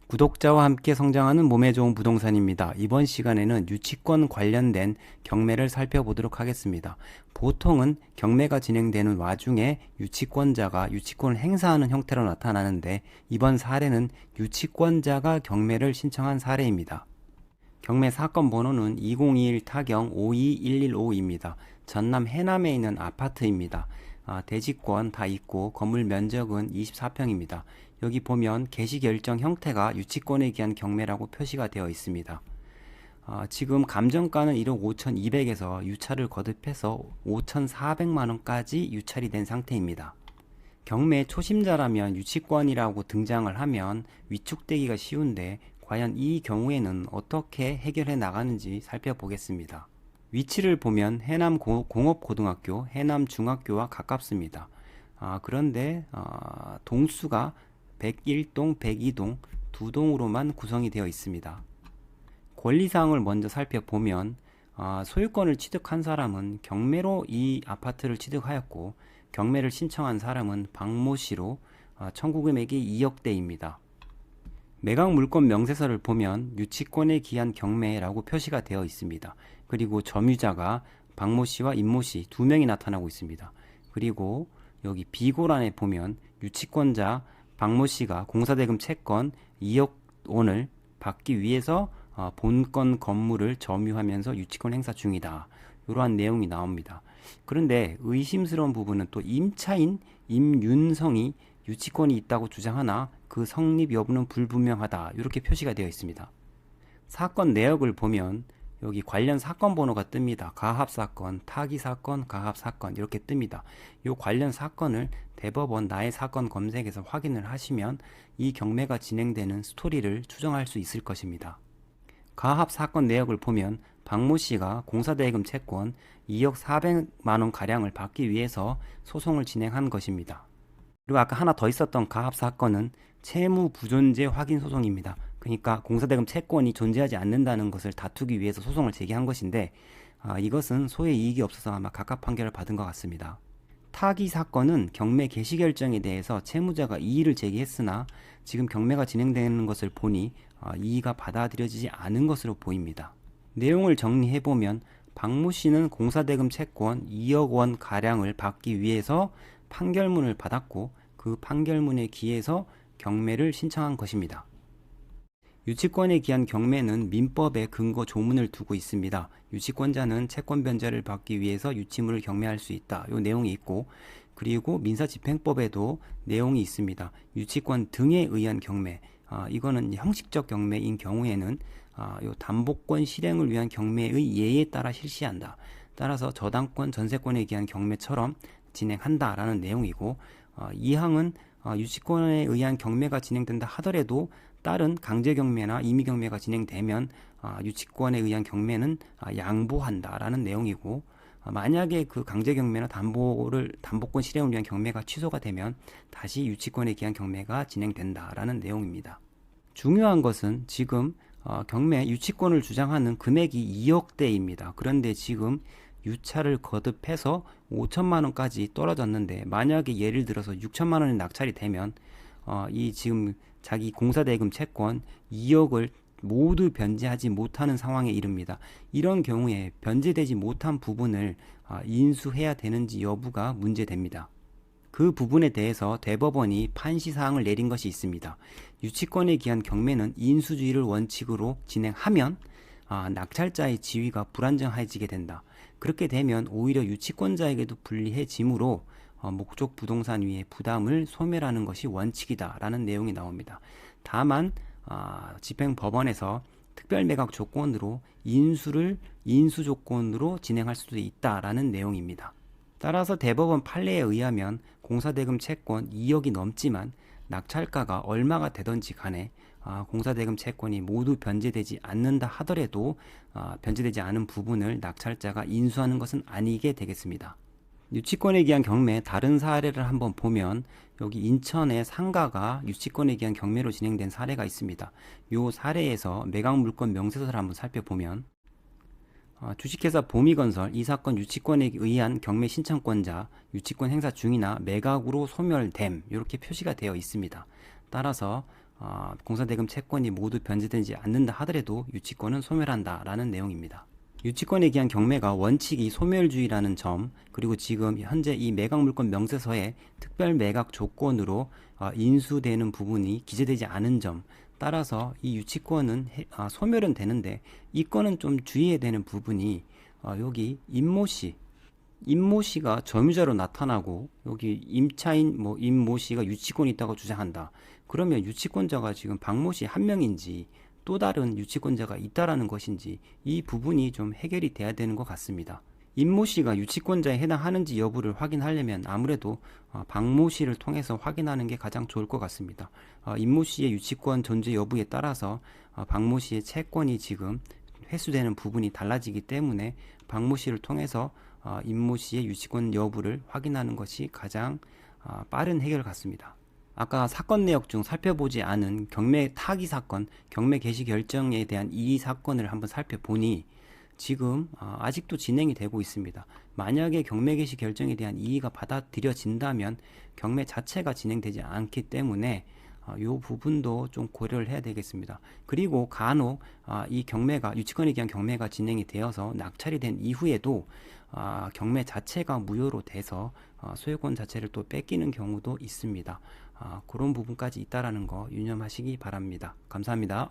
구독자와 함께 성장하는 몸에 좋은 부동산입니다. 이번 시간에는 유치권 관련된 경매를 살펴보도록 하겠습니다. 보통은 경매가 진행되는 와중에 유치권자가 유치권을 행사하는 형태로 나타나는데, 이번 사례는 유치권자가 경매를 신청한 사례입니다. 경매 사건 번호는 2021 타경 52115입니다. 전남 해남에 있는 아파트입니다. 대지권 다 있고 건물 면적은 24평입니다. 여기 보면 개시결정 형태가 유치권에 기한 경매라고 표시가 되어 있습니다. 지금 감정가는 1억 5,200에서 유차를 거듭해서 5,400만원까지 유찰이 된 상태입니다. 경매 초심자라면 유치권이라고 등장을 하면 위축되기가 쉬운데, 과연 이 경우에는 어떻게 해결해 나가는지 살펴보겠습니다. 위치를 보면 해남 공업고등학교, 해남 중학교와 가깝습니다. 그런데 동수가 101동, 102동 두 동으로만 구성이 되어 있습니다. 권리사항을 먼저 살펴보면, 소유권을 취득한 사람은 경매로 이 아파트를 취득하였고, 경매를 신청한 사람은 박모 씨로 청구금액이 2억대입니다. 매각 물권 명세서를 보면 유치권에 기한 경매라고 표시가 되어 있습니다. 그리고 점유자가 박모 씨와 임모 씨 두 명이 나타나고 있습니다. 그리고 여기 비고란에 보면 유치권자 박모 씨가 공사대금 채권 2억 원을 받기 위해서 본건 건물을 점유하면서 유치권 행사 중이다, 이러한 내용이 나옵니다. 그런데 의심스러운 부분은 또 임차인 임윤성이 유치권이 있다고 주장하나 그 성립 여부는 불분명하다, 이렇게 표시가 되어 있습니다. 사건 내역을 보면 여기 관련 사건 번호가 뜹니다. 가합사건, 타기사건, 가합사건 이렇게 뜹니다. 이 관련 사건을 대법원 나의 사건 검색에서 확인을 하시면 이 경매가 진행되는 스토리를 추정할 수 있을 것입니다. 가합사건 내역을 보면 박모 씨가 공사대금 채권 2억 400만원 가량을 받기 위해서 소송을 진행한 것입니다. 그리고 아까 하나 더 있었던 가합사건은 채무 부존재 확인 소송입니다. 그러니까 공사대금 채권이 존재하지 않는다는 것을 다투기 위해서 소송을 제기한 것인데, 이것은 소의 이익이 없어서 아마 각각 판결을 받은 것 같습니다. 타기 사건은 경매 개시 결정에 대해서 채무자가 이의를 제기했으나 지금 경매가 진행되는 것을 보니 이의가 받아들여지지 않은 것으로 보입니다. 내용을 정리해보면 박모 씨는 공사대금 채권 2억 원 가량을 받기 위해서 판결문을 받았고, 그 판결문에 기해서 경매를 신청한 것입니다. 유치권에 기한 경매는 민법에 근거 조문을 두고 있습니다. 유치권자는 채권 변제를 받기 위해서 유치물을 경매할 수 있다, 이 내용이 있고, 그리고 민사집행법에도 내용이 있습니다. 유치권 등에 의한 경매, 이거는 형식적 경매인 경우에는 요 담보권 실행을 위한 경매의 예에 따라 실시한다. 따라서 저당권, 전세권에 기한 경매처럼 진행한다라는 내용이고, 이 항은 유치권에 의한 경매가 진행된다 하더라도 다른 강제경매나 임의경매가 진행되면 유치권에 의한 경매는 양보한다라는 내용이고, 만약에 그 강제경매나 담보권 실행을 위한 경매가 취소가 되면 다시 유치권에 기한 경매가 진행된다라는 내용입니다. 중요한 것은 지금 경매 유치권을 주장하는 금액이 2억대입니다. 그런데 지금 유차를 거듭해서 5천만원까지 떨어졌는데, 만약에 예를 들어서 6천만원이 낙찰이 되면 이 지금 자기 공사대금 채권 2억을 모두 변제하지 못하는 상황에 이릅니다. 이런 경우에 변제되지 못한 부분을 인수해야 되는지 여부가 문제됩니다. 그 부분에 대해서 대법원이 판시사항을 내린 것이 있습니다. 유치권에 기한 경매는 인수주의를 원칙으로 진행하면 낙찰자의 지위가 불안정해지게 된다. 그렇게 되면 오히려 유치권자에게도 불리해지므로 목적 부동산 위에 부담을 소멸하는 것이 원칙이다 라는 내용이 나옵니다. 다만 집행법원에서 특별매각 조건으로 인수를 인수 조건으로 진행할 수도 있다라는 내용입니다. 따라서 대법원 판례에 의하면 공사대금 채권 2억이 넘지만 낙찰가가 얼마가 되든지 간에 공사대금 채권이 모두 변제되지 않는다 하더라도 변제되지 않은 부분을 낙찰자가 인수하는 것은 아니게 되겠습니다. 유치권에 기한 경매 다른 사례를 한번 보면, 여기 인천의 상가가 유치권에 기한 경매로 진행된 사례가 있습니다. 이 사례에서 매각 물권 명세서를 한번 살펴보면, 주식회사 보미건설 이 사건 유치권에 의한 경매 신청권자 유치권 행사 중이나 매각으로 소멸됨, 이렇게 표시가 되어 있습니다. 따라서 공사대금 채권이 모두 변제되지 않는다 하더라도 유치권은 소멸한다라는 내용입니다. 유치권에 기한 경매가 원칙이 소멸주의라는 점, 그리고 지금 현재 이 매각물권 명세서에 특별 매각 조건으로 인수되는 부분이 기재되지 않은 점, 따라서 이 유치권은 소멸은 되는데 이 건은 좀 주의해야 되는 부분이 여기 임모 씨가 점유자로 나타나고 여기 임차인 임모 씨가 유치권이 있다고 주장한다. 그러면 유치권자가 지금 박모 씨 한 명인지 또 다른 유치권자가 있다라는 것인지 이 부분이 좀 해결이 돼야 되는 것 같습니다. 임모 씨가 유치권자에 해당하는지 여부를 확인하려면 아무래도 박모 씨를 통해서 확인하는 게 가장 좋을 것 같습니다. 임모 씨의 유치권 존재 여부에 따라서 박모 씨의 채권이 지금 회수되는 부분이 달라지기 때문에 박모 씨를 통해서 임모 씨의 유치권 여부를 확인하는 것이 가장 빠른 해결 같습니다. 아까 사건 내역 중 살펴보지 않은 경매 타기 사건, 경매 개시 결정에 대한 이의 사건을 한번 살펴보니 지금 아직도 진행이 되고 있습니다. 만약에 경매 개시 결정에 대한 이의가 받아들여진다면 경매 자체가 진행되지 않기 때문에 이 부분도 좀 고려를 해야 되겠습니다. 그리고 간혹 이 경매가 유치권에 기한 경매가 진행이 되어서 낙찰이 된 이후에도 경매 자체가 무효로 돼서 소유권 자체를 또 뺏기는 경우도 있습니다. 그런 부분까지 있다라는 거 유념하시기 바랍니다. 감사합니다.